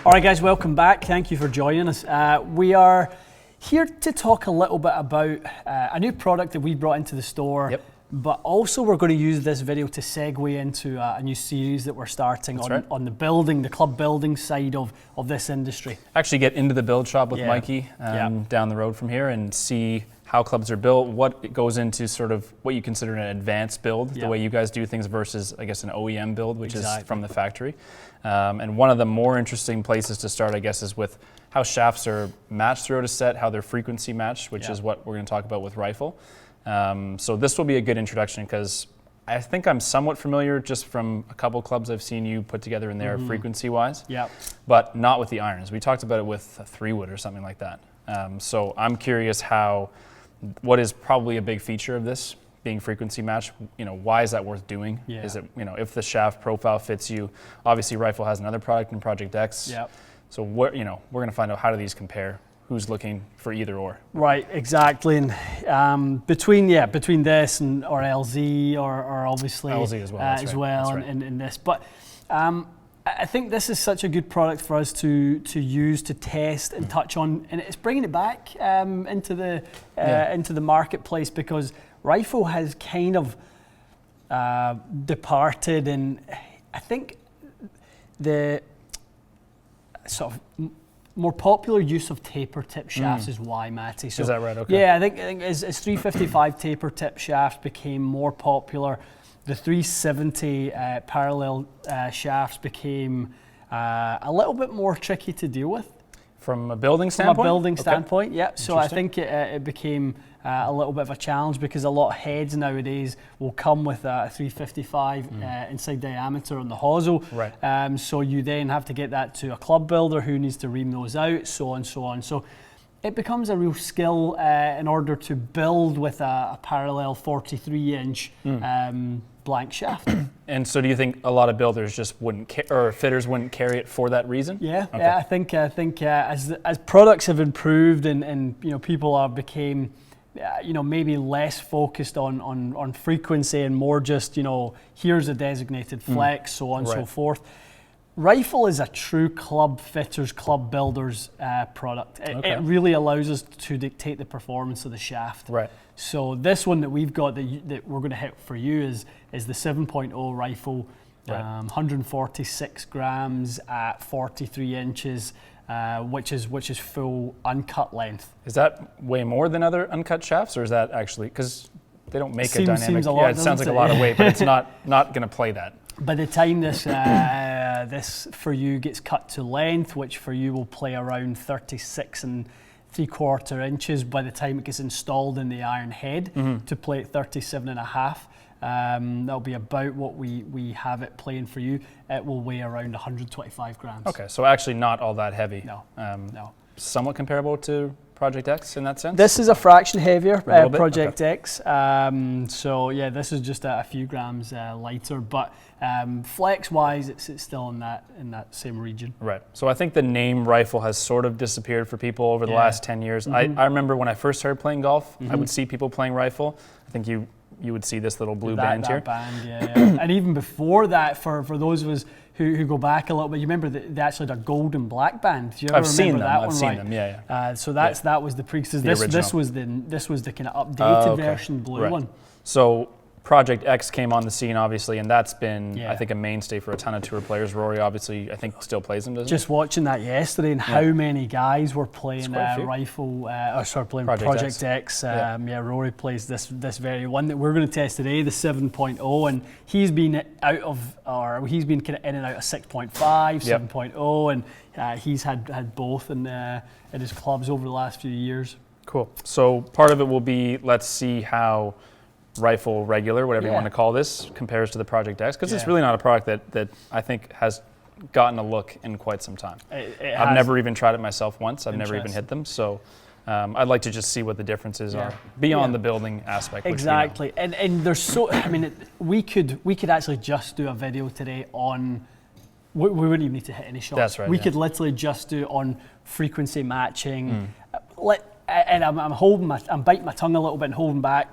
All right, guys, welcome back. Thank you for joining us. We are here to talk a little bit about a new product that we brought into the store. Yep. But also we're going to use this video to segue into a new series that we're starting on the club building side of this industry. Actually get into the build shop with Mikey down the road from here and see how clubs are built, what goes into sort of what you consider an advanced build, the way you guys do things versus, I guess, an OEM build, which is from the factory. And one of the more interesting places to start, I guess, is with how shafts are matched throughout a set, how they're frequency matched, which is what we're going to talk about with rifle. So this will be a good introduction because I think I'm somewhat familiar just from a couple clubs I've seen you put together in there frequency-wise, but not with the irons. We talked about it with a 3-wood or something like that. So I'm curious what is probably a big feature of this being frequency match, why is that worth doing? Is it, if the shaft profile fits you, obviously Rifle has another product in Project X. So we're going to find out how do these compare, who's looking for either or. Right, exactly. And between this and or LZ or obviously LZ as well, in this. But I think this is such a good product for us to use, to test and touch on, and it's bringing it back into the marketplace because Rifle has kind of departed, and I think the sort of more popular use of taper tip shafts is why, Matty. So, is that right? Okay. Yeah, I think as 355 taper tip shafts became more popular, the 370 parallel shafts became a little bit more tricky to deal with. From a building standpoint? From a building standpoint, yeah. So I think it became a little bit of a challenge because a lot of heads nowadays will come with a 355 inside diameter on the hosel. Right. So you then have to get that to a club builder who needs to ream those out, so on, so on. So it becomes a real skill in order to build with a parallel 43-inch blank shaft. And so do you think a lot of builders just wouldn't, or fitters wouldn't carry it for that reason? Yeah, okay. Yeah. I think as products have improved and people became maybe less focused on frequency and more just here's a designated flex, so on and so forth. Rifle is a true club fitters, club builders product. It really allows us to dictate the performance of the shaft. Right. So this one that we've got that we're going to hit for you is the 7.0 Rifle, 146 grams at 43 inches, which is full uncut length. Is that way more than other uncut shafts, or is that actually, because they don't make a dynamic? Seems a lot, it sounds like a lot of weight, but it's not going to play that. By the time this for you gets cut to length, which for you will play around 36 3/4 inches, by the time it gets installed in the iron head to play at 37.5, that'll be about what we have it playing for you. It will weigh around 125 grams. Okay, so actually not all that heavy. No, no. Somewhat comparable to Project X in that sense? This is a fraction heavier, Project X. So yeah, this is just a few grams lighter, but flex-wise, it's still in that same region. Right. So I think the name Rifle has sort of disappeared for people over the last 10 years. I remember when I first started playing golf, I would see people playing Rifle. I think you would see this little blue band here. Band, yeah. And even before that, for those of us who go back a little bit, you remember they actually had a gold and black band. Do you ever remember that one? I've seen them. Yeah. So that was the pre-existing. This was the kind of updated version, blue one. So Project X came on the scene, obviously, and that's been, I think, a mainstay for a ton of tour players. Rory, obviously, I think still plays them, doesn't he? Just watching that yesterday and how many guys were playing Rifle, playing Project X. Rory plays this very one that we're going to test today, the 7.0, and he's been kind of in and out of 6.5, 7.0, and he's had both in his clubs over the last few years. Cool. So part of it will be, let's see how Rifle regular, whatever you want to call this, compares to the Project X, because it's really not a product that I think has gotten a look in quite some time. I've never even tried it myself once. I've never even hit them, so I'd like to just see what the differences are beyond the building aspect. Exactly, and there's so, I mean, we could actually just do a video today on, we wouldn't even need to hit any shots. That's right. We could literally just do on frequency matching. And I'm biting my tongue a little bit and holding back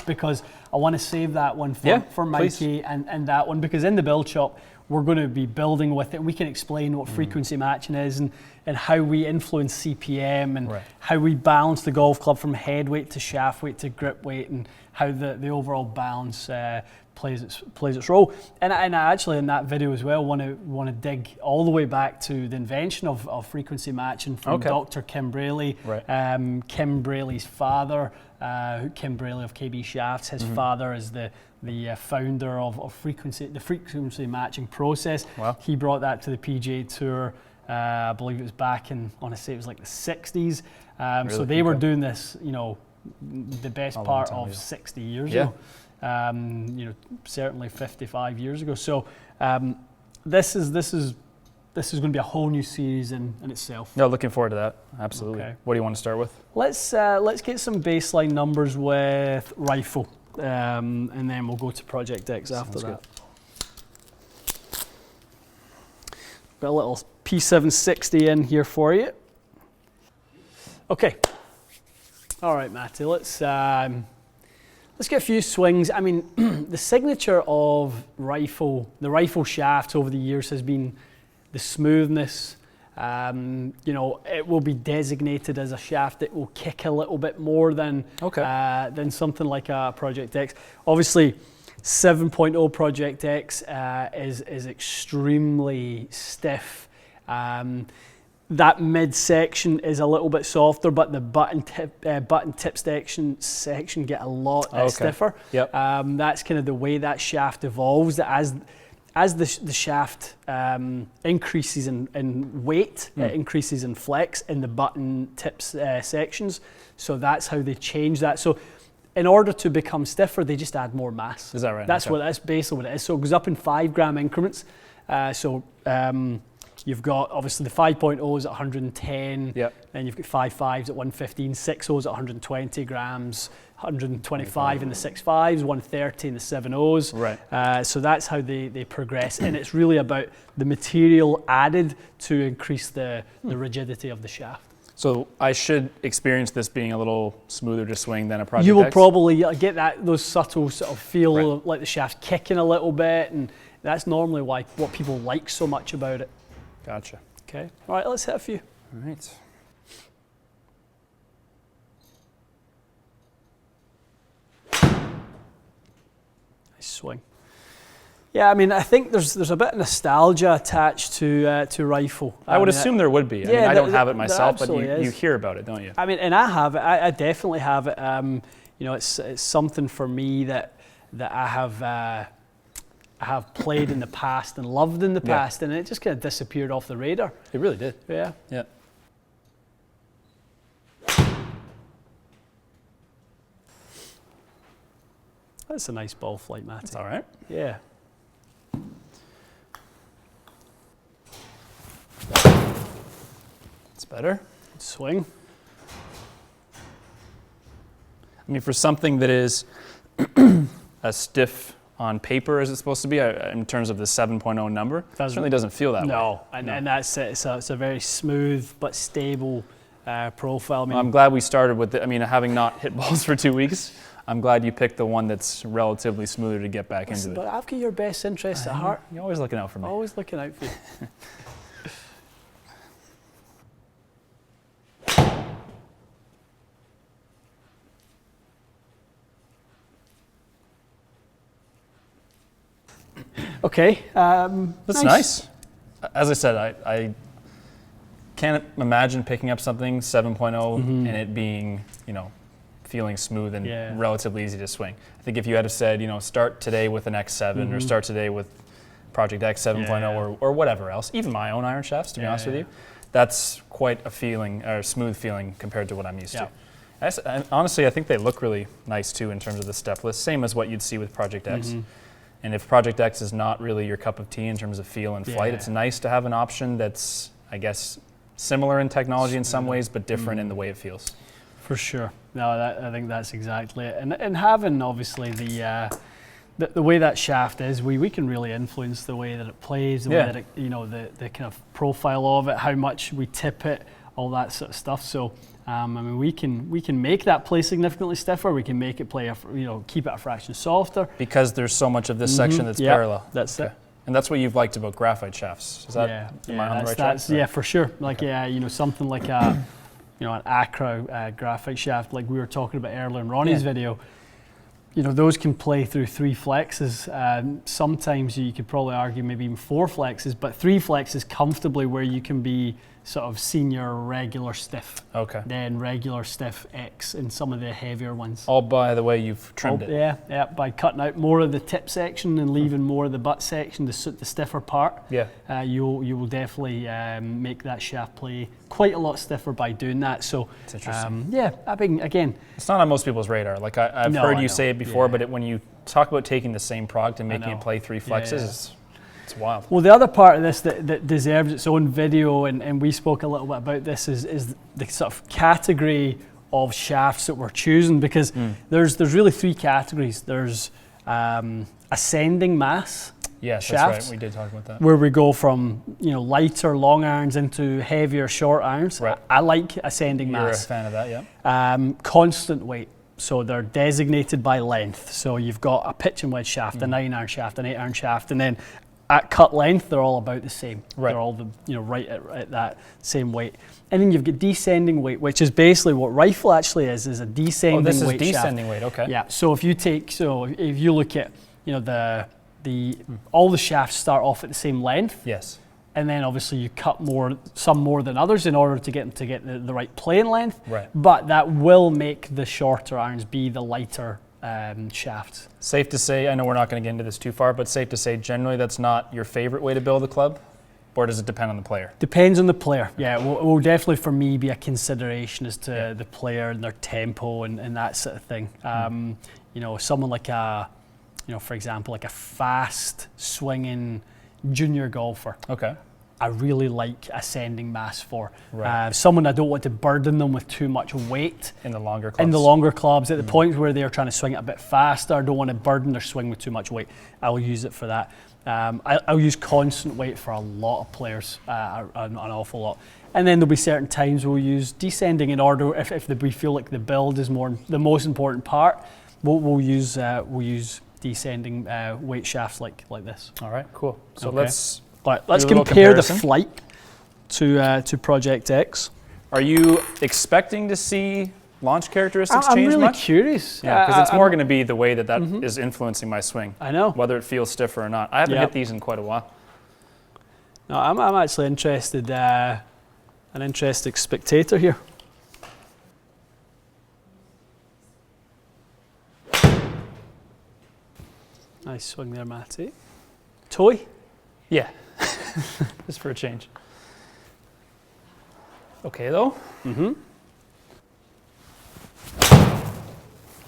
because I want to save that one for Mikey and that one, because in the build shop we're going to be building with it. We can explain what frequency matching is and how we influence CPM and how we balance the golf club from head weight to shaft weight to grip weight, and how the overall balance plays its role. And I actually in that video as well want to dig all the way back to the invention of frequency matching from Dr. Kim Braley, Kim Braley's father, Kim Braley of KB Shafts. His father is the founder of the frequency matching process. Wow. He brought that to the PGA Tour. I believe it was back in, I want to say it was like the 60s. Really? So they were doing this, the best part of 60 years ago. Certainly 55 years ago. So this is going to be a whole new series in itself. No, looking forward to that. Absolutely. Okay. What do you want to start with? Let's get some baseline numbers with rifle, and then we'll go to Project X after that. Got a little P760 in here for you. Okay. All right, Matty. Let's get a few swings. I mean, the signature of the rifle shaft over the years has been the smoothness. It will be designated as a shaft that will kick a little bit more than something like a Project X. Obviously, 7.0 Project X is extremely stiff. That midsection is a little bit softer, but the button tip section get a lot stiffer. Yep. That's kind of the way that shaft evolves. As the shaft increases in weight, it increases in flex in the button tips sections. So that's how they change that. So in order to become stiffer, they just add more mass. Is that right? That's basically what it is. So it goes up in 5 gram increments. You've got obviously the 5.0s at 110, then you've got 5.5s at 115, 6.0s at 120 grams, 125 in the 6.5s, 130 in the 7.0s. Right. So that's how they progress, and it's really about the material added to increase the rigidity of the shaft. So I should experience this being a little smoother to swing than a Project X? You will probably get those subtle sort of feel of like the shaft kicking a little bit, and that's normally what people like so much about it. Gotcha. Okay. All right, let's hit a few. All right. Nice swing. Yeah, I mean, I think there's a bit of nostalgia attached to rifle. I would assume there would be. I mean, I don't have it myself, but you hear about it, don't you? I mean, and I have it. I definitely have it. It's something for me that I have played in the past and loved in the past, and it just kind of disappeared off the radar. It really did. Yeah. Yeah. That's a nice ball flight, Matty. That's all right. Yeah. It's better. Good swing. I mean, for something that is as stiff on paper as it's supposed to be, in terms of the 7.0 number, it certainly doesn't feel that way. No, and that's it. It's a very smooth but stable profile. I mean, I'm glad we started with it. I mean, having not hit balls for 2 weeks, I'm glad you picked the one that's relatively smoother to get back into it. But I've got your best interests at heart. You're always looking out for me. Always looking out for you. Okay. That's nice. As I said, I can't imagine picking up something 7.0 and it being, feeling smooth and relatively easy to swing. I think if you had said, start today with an X7 or start today with Project X 7.0 or whatever else, even my own iron shafts, to be honest with you, that's quite a feeling, or a smooth feeling compared to what I'm used to. And honestly, I think they look really nice too in terms of the step list, same as what you'd see with Project X. And if Project X is not really your cup of tea in terms of feel and flight, it's nice to have an option that's, I guess, similar in technology in some ways, but different in the way it feels. For sure. No, I think that's exactly it. And having obviously the way that shaft is, we can really influence the way that it plays, the way that it, the kind of profile of it, how much we tip it, all that sort of stuff. So I mean, we can make that play significantly stiffer. We can make it play, keep it a fraction softer. Because there's so much of this section that's parallel. That's it. And that's what you've liked about graphite shafts. Is that am I on the right track? Yeah, for sure. Like something like a an Acra graphite shaft, like we were talking about earlier in Ronnie's video. Those can play through 3 flexes. Sometimes you could probably argue maybe even 4 flexes, but 3 flexes comfortably where you can be sort of senior regular stiff. Okay. Then regular stiff X in some of the heavier ones. All by the way you've trimmed it. Yeah, by cutting out more of the tip section and leaving more of the butt section to suit the stiffer part. Yeah. You will definitely make that shaft play quite a lot stiffer by doing that. So that's interesting. I think again, it's not on most people's radar. Like I've heard you say it before, but when you talk about taking the same product and making it play 3 flexes, it's wild. Well, the other part of this that deserves its own video, and we spoke a little bit about this, is the sort of category of shafts that we're choosing, because there's really 3 categories. There's ascending mass. Yes, shafts, that's right. We did talk about that. Where we go from lighter long irons into heavier short irons. Right. I like ascending mass. You're a fan of that, yeah. Constant weight. So they're designated by length. So you've got a pitch and wedge shaft, a 9-iron shaft, an 8-iron shaft, and then at cut length, they're all about the same. Right. They're all right at that same weight. And then you've got descending weight, which is basically what rifle actually is a descending weight. Oh, this is descending shaft. weight, okay. Yeah. So if you look at all the shafts start off at the same length. Yes. And then obviously you cut some more than others in order to get the right plane length. Right. But that will make the shorter irons be the lighter shafts. Safe to say, I know we're not going to get into this too far, but safe to say generally that's not your favorite way to build a club? Or does it depend on the player? Depends on the player. Yeah, it will definitely for me be a consideration as to the player and their tempo and that sort of thing. Someone like for example, like a fast swinging junior golfer. Okay. I really like ascending mass for. Right. Someone I don't want to burden them with too much weight. In the longer clubs? At the point where they're trying to swing it a bit faster, I don't want to burden their swing with too much weight. I'll use it for that. I'll use constant weight for a lot of players, an awful lot. And then there'll be certain times we'll use descending in order, if we feel like the build is the most important part, we'll use descending weight shafts like this. All right, cool. So okay. let's compare the flight to Project X. Are you expecting to see launch characteristics change much? I'm really much? curious. Yeah, because it's more going to be the way that is influencing my swing. I know. Whether it feels stiffer or not. I haven't hit these in quite a while. No, I'm actually interested, an interested spectator here. Nice swing there, Matty. Toy? Yeah, just for a change. Okay, though. Mm-hmm.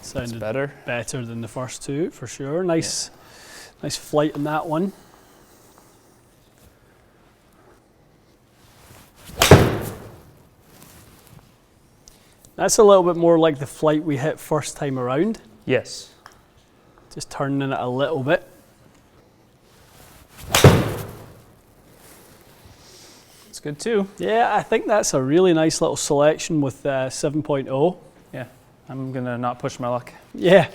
Sounded better than the first 2, for sure. Nice flight on that one. That's a little bit more like the flight we hit first time around. Yes. Just turning it a little bit. It's good too. Yeah, I think that's a really nice little selection with 7.0. Yeah, I'm going to not push my luck. Yeah.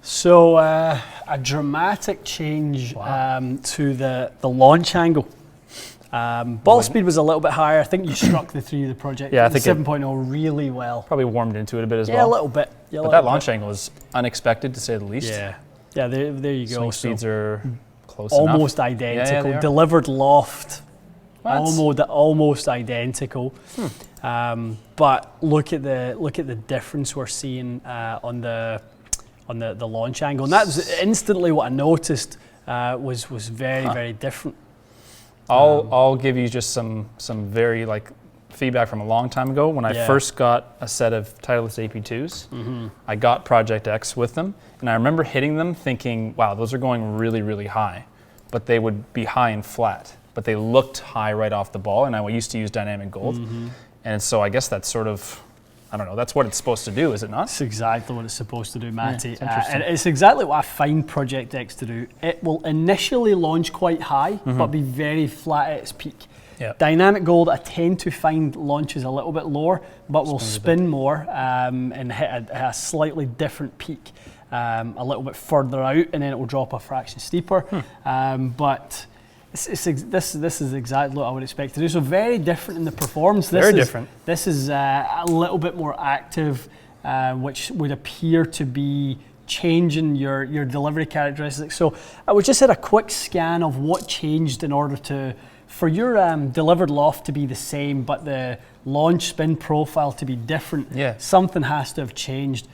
So a dramatic change to the launch angle. Ball speed was a little bit higher. I think you struck the 3 of the Project 7.0 really well. Probably warmed into it a bit as well. Yeah, a little bit. But that launch angle is unexpected, to say the least. Yeah. Yeah, there you go. Swing speeds are close almost enough. Identical. Delivered loft. Almost identical. But look at the difference we're seeing on the launch angle. And that was instantly what I noticed was very different. I'll give you just some very feedback from a long time ago. When I first got a set of Titleist AP2s, I got Project X with them, and I remember hitting them thinking, wow, those are going really, really high, but they would be high and flat, but they looked high right off the ball, and I used to use dynamic gold, and so I guess that's sort of, I don't know, that's what it's supposed to do, is it not? It's exactly what it's supposed to do, Matty. Yeah, and it's exactly what I find Project X to do. It will initially launch quite high, but be very flat at its peak. Yep. Dynamic gold, I tend to find launches a little bit lower, but will spin more and hit a slightly different peak, a little bit further out, and then it will drop a fraction steeper. But This is exactly what I would expect to do. So very different in the performance. Very different. This is a little bit more active, which would appear to be changing your delivery characteristics. So I would just had a quick scan of what changed in order for your delivered loft to be the same, but the launch spin profile to be different. Yeah. Something has to have changed.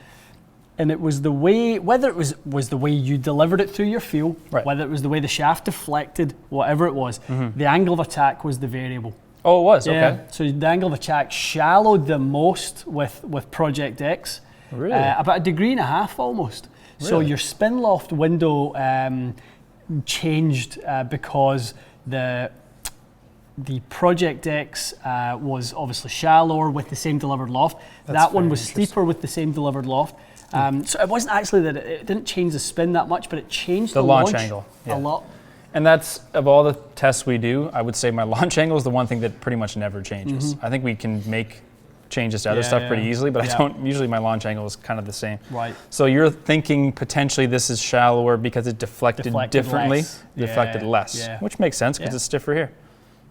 And it was the way, whether it was the way you delivered it through your feel, right. whether it was the way the shaft deflected, whatever it was, the angle of attack was the variable. Oh, it was, yeah. Okay. So the angle of attack shallowed the most with Project X. Really? About 1.5 degrees almost. Really? So your spin loft window changed because the Project X was obviously shallower with the same delivered loft. That one was steeper with the same delivered loft. So it wasn't actually that it didn't change the spin that much, but it changed the launch angle a lot. And that's, of all the tests we do, I would say my launch angle is the one thing that pretty much never changes. I think we can make changes to other stuff pretty easily, but I don't, usually my launch angle is kind of the same. Right. So you're thinking potentially this is shallower because it deflected differently, deflected less, which makes sense because it's stiffer here.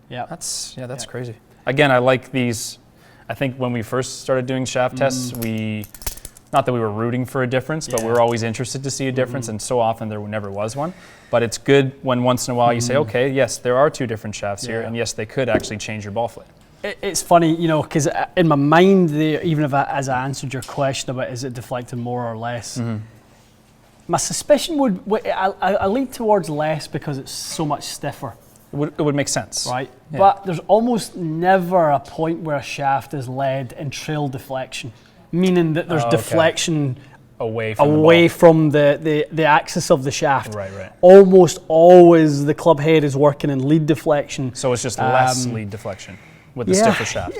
Yeah. That's crazy. Again, I like these. I think when we first started doing shaft tests, not that we were rooting for a difference, but we were always interested to see a difference, and so often there never was one. But it's good when once in a while you say, okay, yes, there are two different shafts here, and yes, they could actually change your ball flight. It's funny, you know, because in my mind, even if as I answered your question about is it deflecting more or less, my suspicion I lead towards less because it's so much stiffer. It would make sense. Right, but there's almost never a point where a shaft is led in trail deflection, meaning that there's deflection away from the axis of the shaft. Right. Almost always the club head is working in lead deflection. So it's just less lead deflection with the stiffer shaft.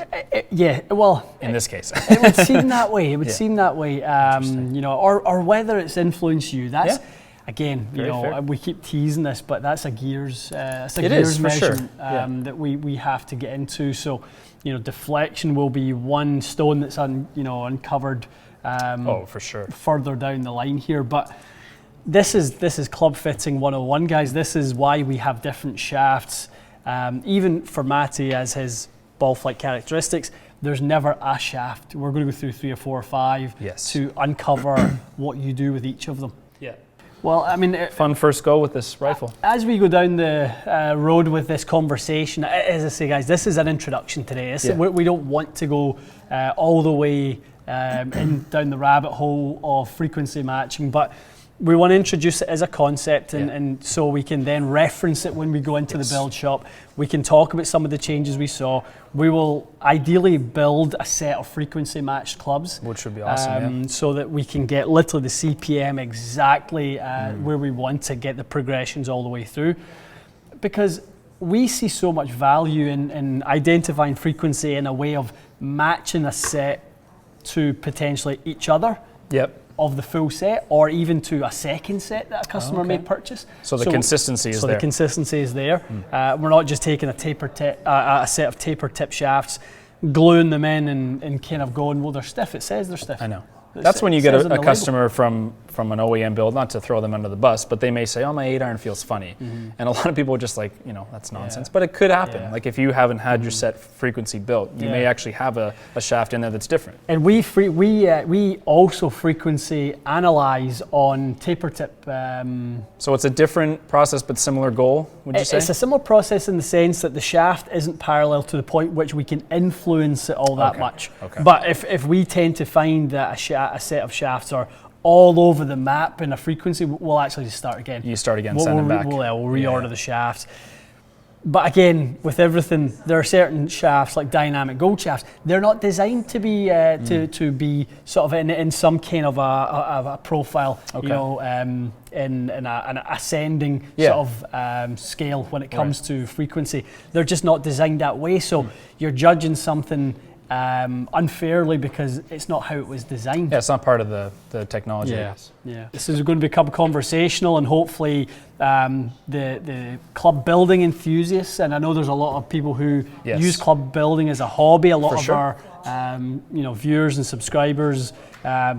Well, in this case, it would seem that way. It would seem that way. You know, or whether it's influenced you. That's again, you know, fair. We keep teasing this, but that's a gears. It's a gears measurement that we have to get into. So, you know, deflection will be one stone that's uncovered. For sure. Further down the line here, but this is club fitting 101, guys. This is why we have different shafts. Even for Matty as his ball flight characteristics, there's never a shaft. We're going to go through 3 or 4 or 5 to uncover what you do with each of them. Yeah. Well, I mean, fun first go with this rifle. As we go down the road with this conversation, as I say, guys, this is an introduction today. We don't want to go all the way down the rabbit hole of frequency matching, but we want to introduce it as a concept, and so we can then reference it when we go into the build shop. We can talk about some of the changes we saw. We will ideally build a set of frequency matched clubs, which would be awesome, so that we can get literally the CPM exactly where we want to get the progressions all the way through, because we see so much value in identifying frequency in a way of matching a set to potentially each other. Of the full set, or even to a second set that a customer may purchase. So the consistency is there. So the consistency is there. We're not just taking a set of taper tip shafts, gluing them in and kind of going, well, they're stiff. It says they're stiff. I know. That's when you get a customer from an OEM build, not to throw them under the bus, but they may say, oh, my 8-iron feels funny. And a lot of people are just like, you know, that's nonsense. But it could happen. Like if you haven't had your set frequency built, you may actually have a shaft in there that's different. And we also frequency analyze on taper tip. So it's a different process but similar goal, would you say? It's a similar process in the sense that the shaft isn't parallel to the point which we can influence it all that much. But if we tend to find that a set of shafts are all over the map in a frequency, we'll actually just start again. You start again, send them back. We'll reorder the shafts. But again, with everything, there are certain shafts like dynamic gold shafts. They're not designed to be to be sort of in some kind of a profile, you know, in an ascending sort of scale when it comes to frequency. They're just not designed that way. So you're judging something unfairly because it's not how it was designed. Yeah, it's not part of the technology. Yeah. This is going to become conversational, and hopefully the club building enthusiasts, and I know there's a lot of people who use club building as a hobby. A lot of our viewers and subscribers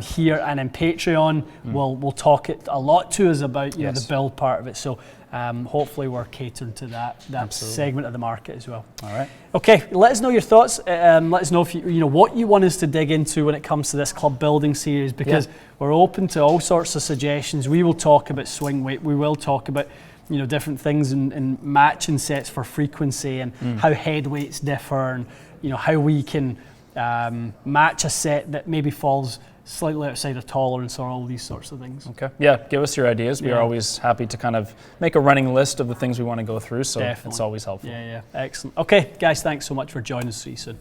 here and in Patreon will talk it a lot to us about the build part of it. So hopefully we're catering to that segment of the market as well. All right. Okay, let us know your thoughts. Let us know if what you want us to dig into when it comes to this club building series, because we're open to all sorts of suggestions. We will talk about swing weight. We will talk about different things in matching sets for frequency and how head weights differ, and how we can match a set that maybe falls slightly outside of tolerance, or all these sorts of things. Okay. Yeah, give us your ideas. We are always happy to kind of make a running list of the things we want to go through, so it's always helpful. Yeah, excellent. Okay, guys, thanks so much for joining us. See you soon.